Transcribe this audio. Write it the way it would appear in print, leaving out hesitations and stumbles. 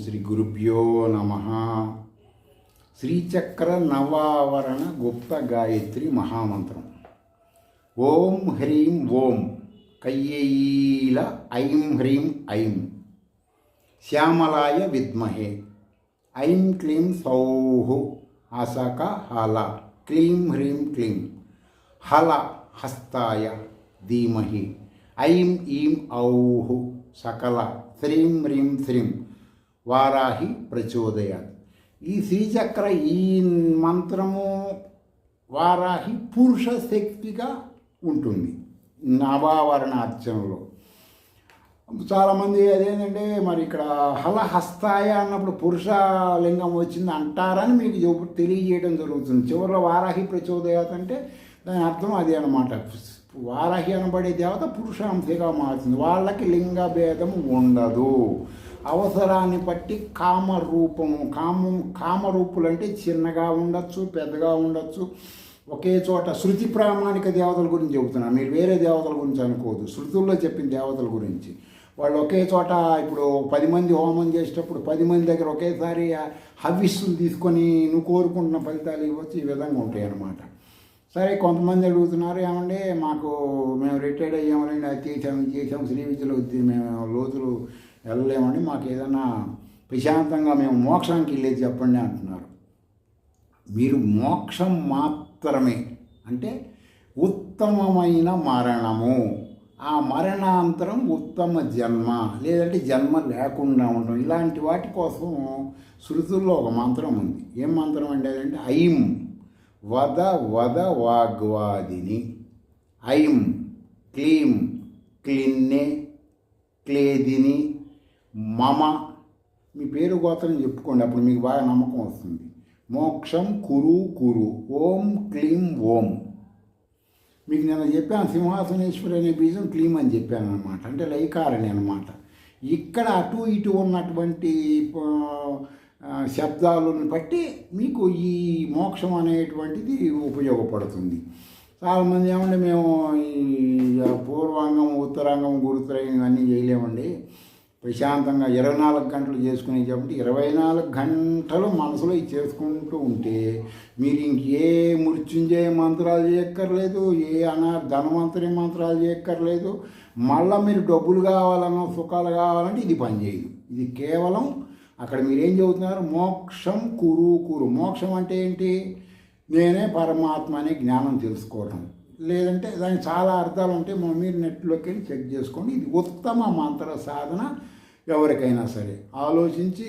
శ్రీ గురుభ్యో నమ. శ్రీచక్ర నవావరణ గుప్త గాయత్రి మహామంత్రం. ఓం హ్రీం ఓం కయ్యేయీల ఐం హ్రీం ఐం శ్యామలాయ విద్మహే ఐం క్లీం సౌః అసక హల క్లీం హ్రీం క్లీం హల హస్తాయ ధీమహి ఐం ఈం ఔః సకల శ్రీం హ్రీం శ్రీం వారాహి ప్రచోదయాత్. ఈ శ్రీచక్ర ఈ మంత్రము వారాహి పురుష శక్తిగా ఉంటుంది నవావరణ అర్చనలో. చాలామంది అదేంటంటే మరి ఇక్కడ హలహస్తాయ అన్నప్పుడు పురుష లింగం వచ్చింది అంటారని మీకు తెలియజేయడం జరుగుతుంది. చివరిలో వారాహి ప్రచోదయాత్ అంటే దాని అర్థం అదే అన్నమాట. వారాహి అనబడే దేవత పురుషాంశగా మారుతుంది. వాళ్ళకి లింగ భేదం ఉండదు. అవసరాన్ని బట్టి కామరూపులు అంటే చిన్నగా ఉండొచ్చు, పెద్దగా ఉండొచ్చు. ఒకే చోట శృతి ప్రామాణిక దేవతల గురించి చెబుతున్నా, మీరు వేరే దేవతల గురించి అనుకోదు. శృతుల్లో చెప్పిన దేవతల గురించి వాళ్ళు ఒకే చోట ఇప్పుడు 10 మంది హోమం చేసేటప్పుడు 10 మంది దగ్గర ఒకేసారి హవిస్సులు తీసుకొని నువ్వు కోరుకుంటున్న ఫలితాలు ఇవ్వచ్చు. ఈ విధంగా ఉంటాయి అన్నమాట. సరే, కొంతమంది అడుగుతున్నారు, ఏమంటే మేము రిటైర్డ్ అయ్యామండి, అది చేసాం శ్రీ విద్యలో మేము లోతులు వెళ్ళలేమండి, మాకు ఏదైనా ప్రశాంతంగా మేము మోక్షానికి వెళ్ళేది చెప్పండి అంటున్నారు. మీరు మోక్షం మాత్రమే అంటే ఉత్తమమైన మరణము, ఆ మరణాంతరం ఉత్తమ జన్మ, లేదంటే జన్మ లేకుండా ఉండడం, ఇలాంటి వాటి కోసం శృతుల్లో ఒక మంత్రం ఉంది. ఏం మంత్రం అంటే అదంటే ఐం వద వద వాగ్వాదిని ఐం క్లీం క్లిన్నే క్లేదిని మమ. మీ పేరు గోత్రం చెప్పుకోండి, అప్పుడు మీకు బాగా నమ్మకం వస్తుంది. మోక్షం కురు కురు ఓం క్లీం ఓం. మీకు నేను చెప్పాను సింహాసనేశ్వరి అనే బీజం క్లీం అని చెప్పాను అనమాట, అంటే లైకారణి అనమాట. ఇక్కడ అటు ఇటు ఉన్నటువంటి శబ్దాలను బట్టి మీకు ఈ మోక్షం అనేటువంటిది ఉపయోగపడుతుంది. చాలామంది ఏమంటే మేము ఈ పూర్వాంగం ఉత్తరాంగం గురుత్రయం ఇవన్నీ చేయలేమండి, ప్రశాంతంగా 24 గంటలు చేసుకునే కాబట్టి 24 గంటలు మనసులో ఇది చేసుకుంటూ ఉంటే మీరు ఇంకే మృత్యుంజయ మంత్రాలు చేయక్కర్లేదు, ఏ ధనవంతరి మంత్రాలు చేయక్కర్లేదు. మళ్ళీ మీరు డబ్బులు కావాలన్నా సుఖాలు కావాలంటే ఇది పనిచేయదు. ఇది కేవలం అక్కడ మీరేం చెబుతున్నారు, మోక్షం కురు కురు. మోక్షం అంటే ఏంటి? నేనే పరమాత్మ అనే జ్ఞానం తెలుసుకోవడం. లేదంటే దానికి చాలా అర్థాలు ఉంటాయి, మీరు నెట్లోకి వెళ్ళి చెక్ చేసుకోండి. ఇది ఉత్తమ మంత్ర సాధన. ఎవరికైనా సరే ఆలోచించి